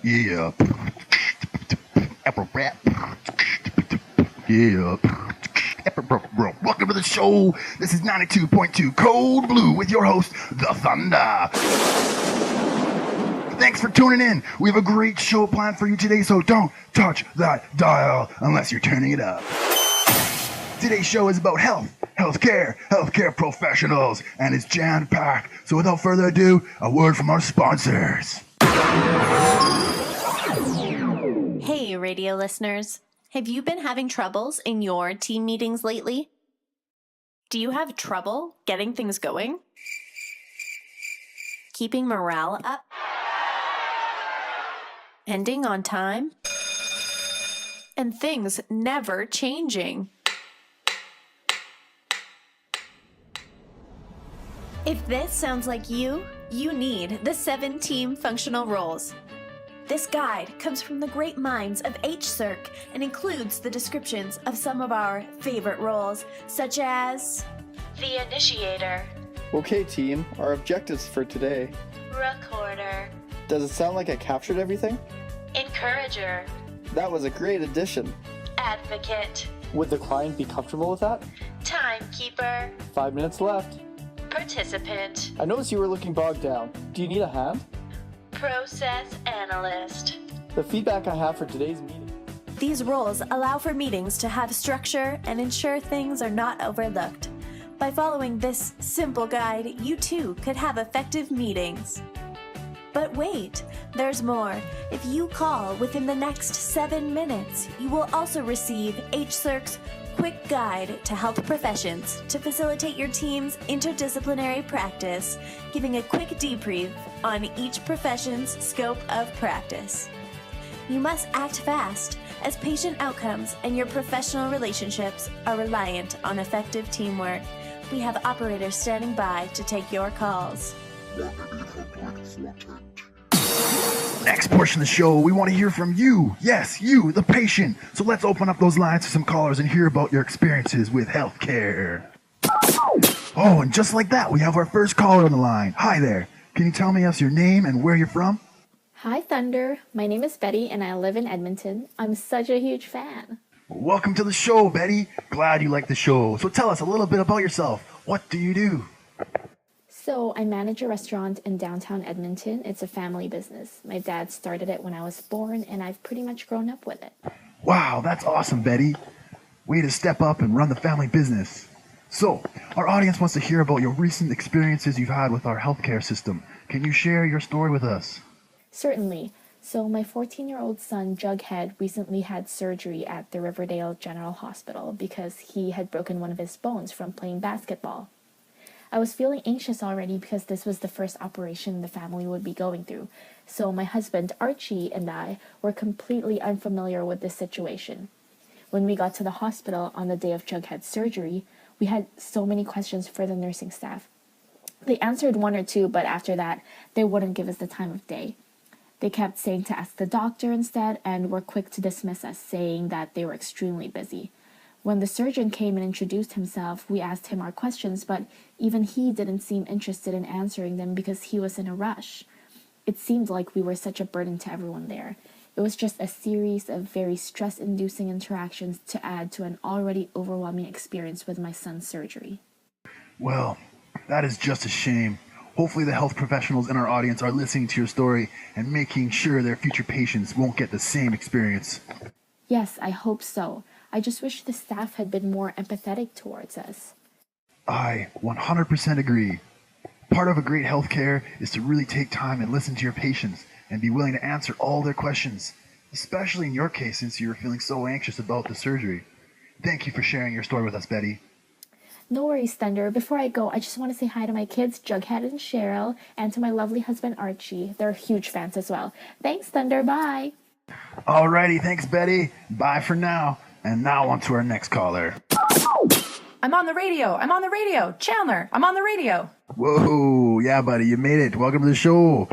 Yeah. Yeah. Welcome to the show. This is 92.2 Cold Blue with your host, The Thunder. Thanks for tuning in. We have a great show planned for you today, so don't touch that dial unless you're turning it up. Today's show is about healthcare professionals, and it's jam-packed. So without further ado, a word from our sponsors. Hey, radio listeners. Have you been having troubles in your team meetings lately? Do you have trouble getting things going? Keeping morale up? Ending on time? And things never changing? If this sounds like you need the 7 team functional roles. This guide comes from the great minds of HCIRC and includes the descriptions of some of our favorite roles, such as the initiator, Okay, team, our objectives for today. recorder, Does it sound like I captured everything? encourager, That was a great addition. advocate, Would the client be comfortable with that? timekeeper, 5 minutes left. participant, I noticed you were looking bogged down. Do you need a hand? process analyst. The feedback I have for today's meeting. These roles allow for meetings to have structure and ensure things are not overlooked. By following this simple guide, you too could have effective meetings. But wait, there's more. If you call within the next 7 minutes, you will also receive HCIRC's quick guide to health professions to facilitate your team's interdisciplinary practice, giving a quick debrief on each profession's scope of practice. You must act fast, as patient outcomes and your professional relationships are reliant on effective teamwork. We have operators standing by to take your calls. Next portion of the show, we want to hear from you. Yes, you, the patient. So let's open up those lines to some callers and hear about your experiences with healthcare. Oh, and just like that, we have our first caller on the line. Hi there. Can you tell me us your name and where you're from? Hi, Thunder. My name is Betty, and I live in Edmonton. I'm such a huge fan. Welcome to the show, Betty. Glad you like the show. So tell us a little bit about yourself. What do you do? So, I manage a restaurant in downtown Edmonton. It's a family business. My dad started it when I was born, and I've pretty much grown up with it. Wow, that's awesome, Betty. Way to step up and run the family business. So, our audience wants to hear about your recent experiences you've had with our healthcare system. Can you share your story with us? Certainly. So, my 14-year-old son, Jughead, recently had surgery at the Riverdale General Hospital because he had broken one of his bones from playing basketball. I was feeling anxious already because this was the first operation the family would be going through. So my husband, Archie, and I were completely unfamiliar with this situation. When we got to the hospital on the day of Jughead's surgery, we had so many questions for the nursing staff. They answered 1 or 2, but after that, they wouldn't give us the time of day. They kept saying to ask the doctor instead and were quick to dismiss us, saying that they were extremely busy. When the surgeon came and introduced himself, we asked him our questions, but even he didn't seem interested in answering them because he was in a rush. It seemed like we were such a burden to everyone there. It was just a series of very stress-inducing interactions to add to an already overwhelming experience with my son's surgery. Well, that is just a shame. Hopefully the health professionals in our audience are listening to your story and making sure their future patients won't get the same experience. Yes, I hope so. I just wish the staff had been more empathetic towards us. I 100% agree. Part of a great healthcare is to really take time and listen to your patients and be willing to answer all their questions, especially in your case since you were feeling so anxious about the surgery. Thank you for sharing your story with us, Betty. No worries, Thunder. Before I go, I just want to say hi to my kids, Jughead and Cheryl, and to my lovely husband, Archie. They're huge fans as well. Thanks, Thunder. Bye. Alrighty, thanks, Betty. Bye for now. And now on to our next caller. I'm on the radio. Chandler, I'm on the radio. Whoa, yeah, buddy, you made it. Welcome to the show.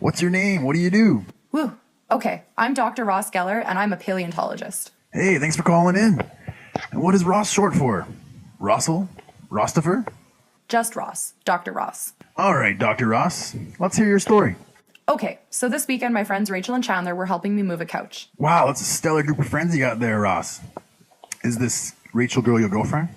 What's your name? What do you do? Woo. Okay, I'm Dr. Ross Geller, and I'm a paleontologist. Hey, thanks for calling in. And what is Ross short for? Russell? Rostifer? Just Ross, Dr. Ross. All right, Dr. Ross. Let's hear your story. Okay, so this weekend my friends Rachel and Chandler were helping me move a couch. Wow, that's a stellar group of friends you got there, Ross. Is this Rachel girl your girlfriend?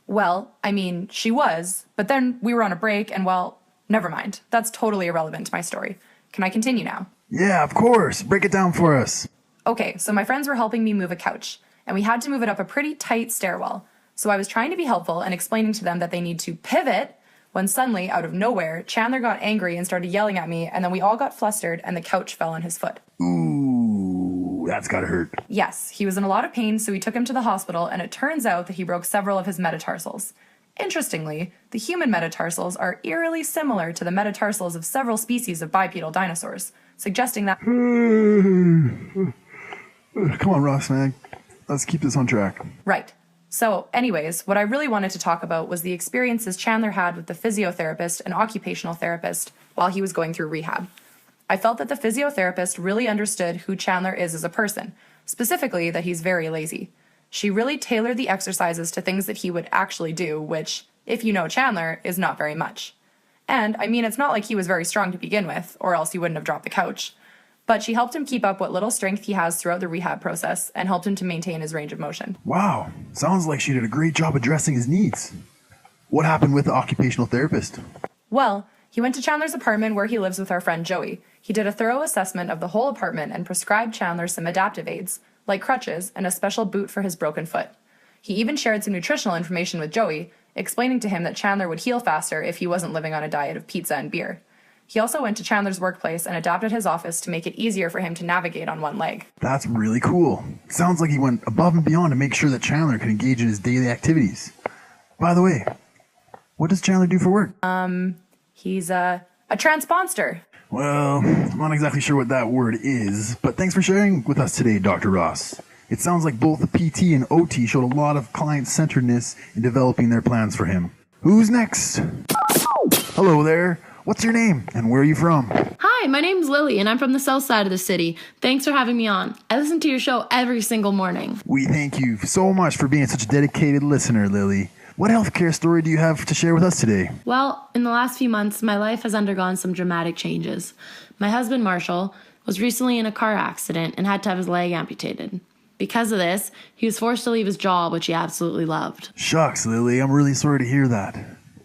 Well, I mean, she was, but then we were on a break and, well, never mind. That's totally irrelevant to my story. Can I continue now? Yeah, of course. Break it down for us. Okay, so my friends were helping me move a couch, and we had to move it up a pretty tight stairwell. So I was trying to be helpful and explaining to them that they need to pivot when suddenly, out of nowhere, Chandler got angry and started yelling at me, and then we all got flustered and the couch fell on his foot. Ooh, that's gotta hurt. Yes, he was in a lot of pain, so we took him to the hospital, and it turns out that he broke several of his metatarsals. Interestingly, the human metatarsals are eerily similar to the metatarsals of several species of bipedal dinosaurs, suggesting that... Come on, Ross, man. Let's keep this on track. Right. So, anyways, what I really wanted to talk about was the experiences Chandler had with the physiotherapist and occupational therapist while he was going through rehab. I felt that the physiotherapist really understood who Chandler is as a person, specifically that he's very lazy. She really tailored the exercises to things that he would actually do, which, if you know Chandler, is not very much. And, I mean, it's not like he was very strong to begin with, or else he wouldn't have dropped the couch. But she helped him keep up what little strength he has throughout the rehab process and helped him to maintain his range of motion. Wow, sounds like she did a great job addressing his needs. What happened with the occupational therapist? Well, he went to Chandler's apartment where he lives with our friend Joey. He did a thorough assessment of the whole apartment and prescribed Chandler some adaptive aids, like crutches and a special boot for his broken foot. He even shared some nutritional information with Joey, explaining to him that Chandler would heal faster if he wasn't living on a diet of pizza and beer. He also went to Chandler's workplace and adapted his office to make it easier for him to navigate on one leg. That's really cool. Sounds like he went above and beyond to make sure that Chandler could engage in his daily activities. By the way, what does Chandler do for work? He's a transponster. Well, I'm not exactly sure what that word is, but thanks for sharing with us today, Dr. Ross. It sounds like both the PT and OT showed a lot of client-centeredness in developing their plans for him. Who's next? Hello there. What's your name and where are you from? Hi, my name's Lily and I'm from the south side of the city. Thanks for having me on. I listen to your show every single morning. We thank you so much for being such a dedicated listener, Lily. What healthcare story do you have to share with us today? Well, in the last few months, my life has undergone some dramatic changes. My husband, Marshall, was recently in a car accident and had to have his leg amputated. Because of this, he was forced to leave his job, which he absolutely loved. Shucks, Lily, I'm really sorry to hear that.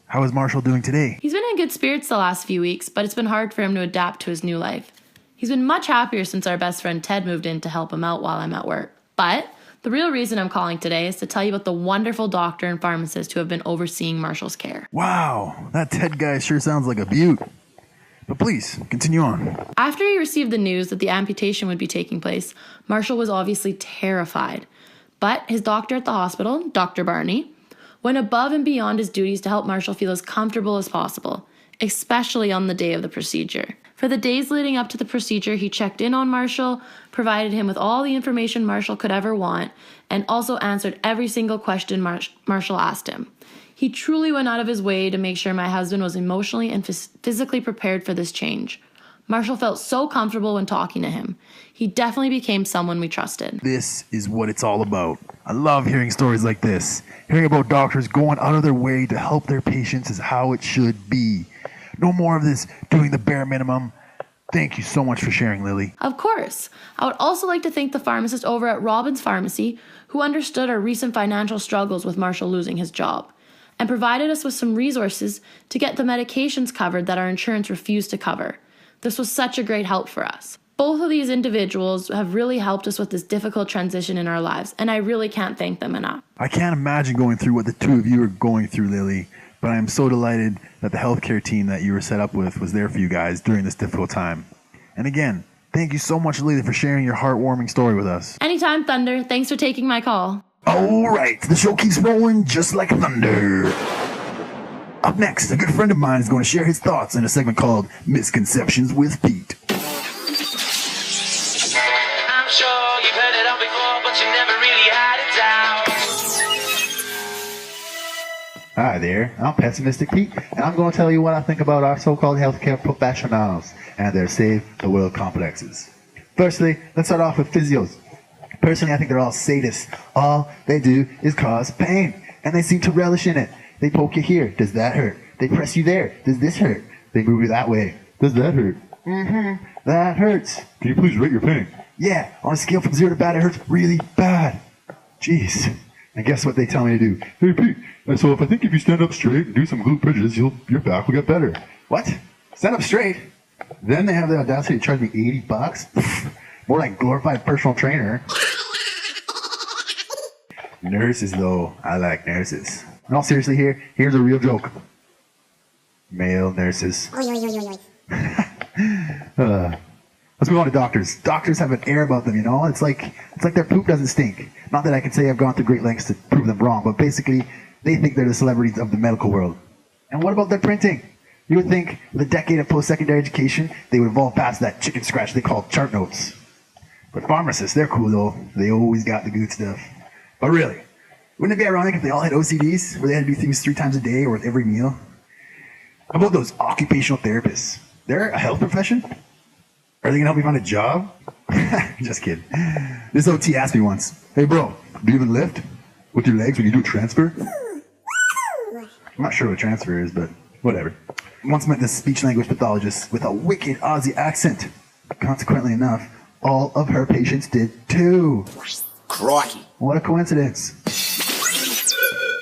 How is Marshall doing today? He's been in good spirits the last few weeks, but it's been hard for him to adapt to his new life. He's been much happier since our best friend Ted moved in to help him out while I'm at work. But the real reason I'm calling today is to tell you about the wonderful doctor and pharmacist who have been overseeing Marshall's care. Wow, that Ted guy sure sounds like a beaut. But please, continue on. After he received the news that the amputation would be taking place, Marshall was obviously terrified. But his doctor at the hospital, Dr. Barney, went above and beyond his duties to help Marshall feel as comfortable as possible, especially on the day of the procedure. For the days leading up to the procedure, he checked in on Marshall, provided him with all the information Marshall could ever want, and also answered every single question Marshall asked him. He truly went out of his way to make sure my husband was emotionally and physically prepared for this change. Marshall felt so comfortable when talking to him. He definitely became someone we trusted. This is what it's all about. I love hearing stories like this. Hearing about doctors going out of their way to help their patients is how it should be. No more of this doing the bare minimum. Thank you so much for sharing, Lily. Of course. I would also like to thank the pharmacist over at Robbins Pharmacy who understood our recent financial struggles with Marshall losing his job and provided us with some resources to get the medications covered that our insurance refused to cover. This was such a great help for us. Both of these individuals have really helped us with this difficult transition in our lives, and I really can't thank them enough. I can't imagine going through what the two of you are going through, Lily, but I am so delighted that the healthcare team that you were set up with was there for you guys during this difficult time. And again, thank you so much, Lily, for sharing your heartwarming story with us. Anytime, Thunder. Thanks for taking my call. All right, the show keeps rolling just like thunder. Up next, a good friend of mine is going to share his thoughts in a segment called Misconceptions with Pete. I'm sure you've heard it all before, but you never really had it down. Hi there, I'm Pessimistic Pete, and I'm going to tell you what I think about our so-called healthcare professionals and their save the world complexes. Firstly, let's start off with physios. Personally, I think they're all sadists. All they do is cause pain, and they seem to relish in it. They poke you here. Does that hurt? They press you there. Does this hurt? They move you that way. Does that hurt? That hurts. Can you please rate your pain? Yeah, on a scale from 0 to bad, it hurts really bad. Jeez. And guess what they tell me to do? Hey, Pete. So if you stand up straight and do some glute bridges, your back will get better. What? Stand up straight? Then they have the audacity to charge me $80? More like glorified personal trainer. Nurses, though. I like nurses. In all seriously here, here's a real joke. Male nurses. Let's move on to doctors. Doctors have an air about them, you know? It's like their poop doesn't stink. Not that I can say I've gone through great lengths to prove them wrong, but basically, they think they're the celebrities of the medical world. And what about their printing? You would think with a decade of post-secondary education, they would evolve past that chicken scratch they call chart notes. But pharmacists, they're cool though. They always got the good stuff. But really, wouldn't it be ironic if they all had OCDs, where they had to do things 3 times a day or with every meal? How about those occupational therapists? They're a health profession? Are they gonna help me find a job? Just kidding. This OT asked me once, "Hey bro, do you even lift with your legs when you do a transfer?" I'm not sure what a transfer is, but whatever. Once met this speech language pathologist with a wicked Aussie accent. Consequently enough, all of her patients did too. Crikey. What a coincidence.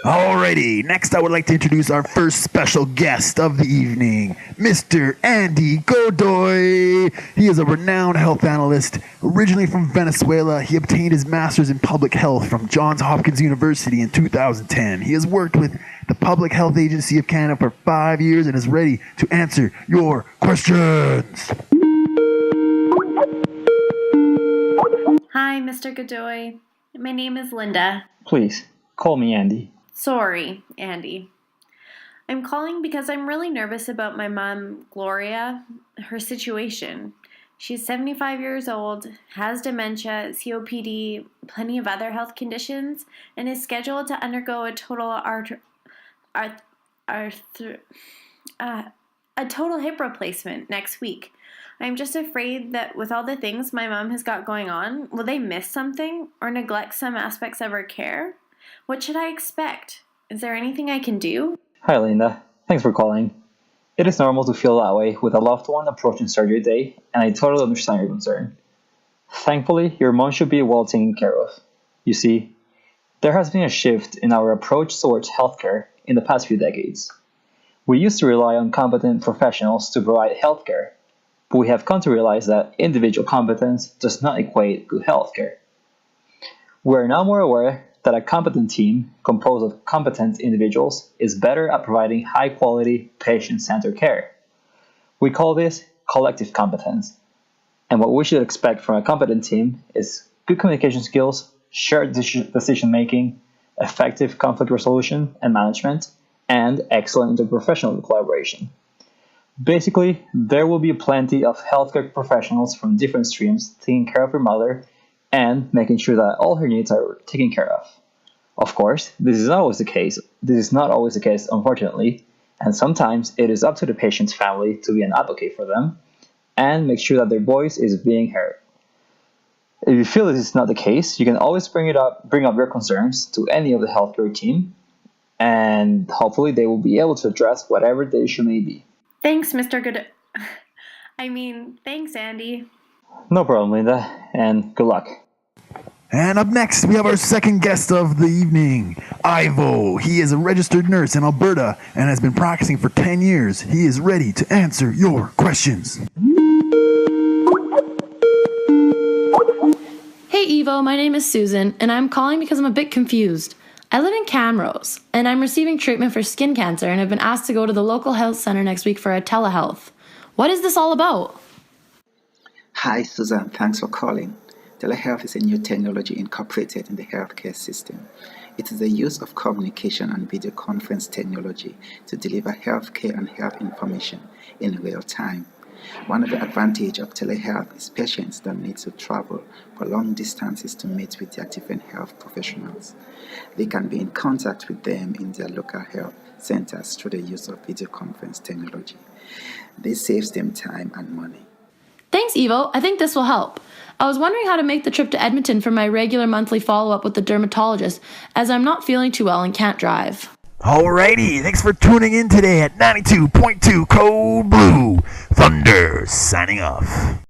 Alrighty, next I would like to introduce our first special guest of the evening, Mr. Andy Godoy. He is a renowned health analyst. Originally from Venezuela, he obtained his master's in public health from Johns Hopkins University in 2010. He has worked with the Public Health Agency of Canada for 5 years and is ready to answer your questions. Hi, Mr. Godoy. My name is Linda. Please, call me Andy. Sorry, Andy. I'm calling because I'm really nervous about my mom, Gloria, her situation. She's 75 years old, has dementia, COPD, plenty of other health conditions, and is scheduled to undergo a total hip replacement next week. I'm just afraid that with all the things my mom has got going on, will they miss something or neglect some aspects of her care? What should I expect? Is there anything I can do? Hi, Linda. Thanks for calling. It is normal to feel that way with a loved one approaching surgery day, and I totally understand your concern. Thankfully, your mom should be well taken care of. You see, there has been a shift in our approach towards healthcare in the past few decades. We used to rely on competent professionals to provide healthcare, but we have come to realize that individual competence does not equate good healthcare. We are now more aware that a competent team composed of competent individuals is better at providing high-quality, patient-centered care. We call this collective competence, and what we should expect from a competent team is good communication skills, shared decision-making, effective conflict resolution and management, and excellent interprofessional collaboration. Basically, there will be plenty of healthcare professionals from different streams taking care of your mother and making sure that all her needs are taken care of. Of course, this is not always the case. Unfortunately, and sometimes it is up to the patient's family to be an advocate for them and make sure that their voice is being heard. If you feel this is not the case, you can always bring up your concerns to any of the healthcare team, and hopefully they will be able to address whatever the issue may be. Thanks, Mr. Thanks, Andy. No problem, Linda, and good luck. And up next, we have our second guest of the evening, Ivo. He is a registered nurse in Alberta and has been practicing for 10 years. He is ready to answer your questions. Hey Evo, my name is Susan, and I'm calling because I'm a bit confused. I live in Camrose, and I'm receiving treatment for skin cancer and have been asked to go to the local health center next week for a telehealth. What is this all about? Hi, Susan. Thanks for calling. Telehealth is a new technology incorporated in the healthcare system. It is the use of communication and video conference technology to deliver healthcare and health information in real time. One of the advantages of telehealth is patients don't need to travel for long distances to meet with their different health professionals. They can be in contact with them in their local health centers through the use of video conference technology. This saves them time and money. Thanks, Evo. I think this will help. I was wondering how to make the trip to Edmonton for my regular monthly follow-up with the dermatologist, as I'm not feeling too well and can't drive. Alrighty, thanks for tuning in today at 92.2 Code Blue. Thunder signing off.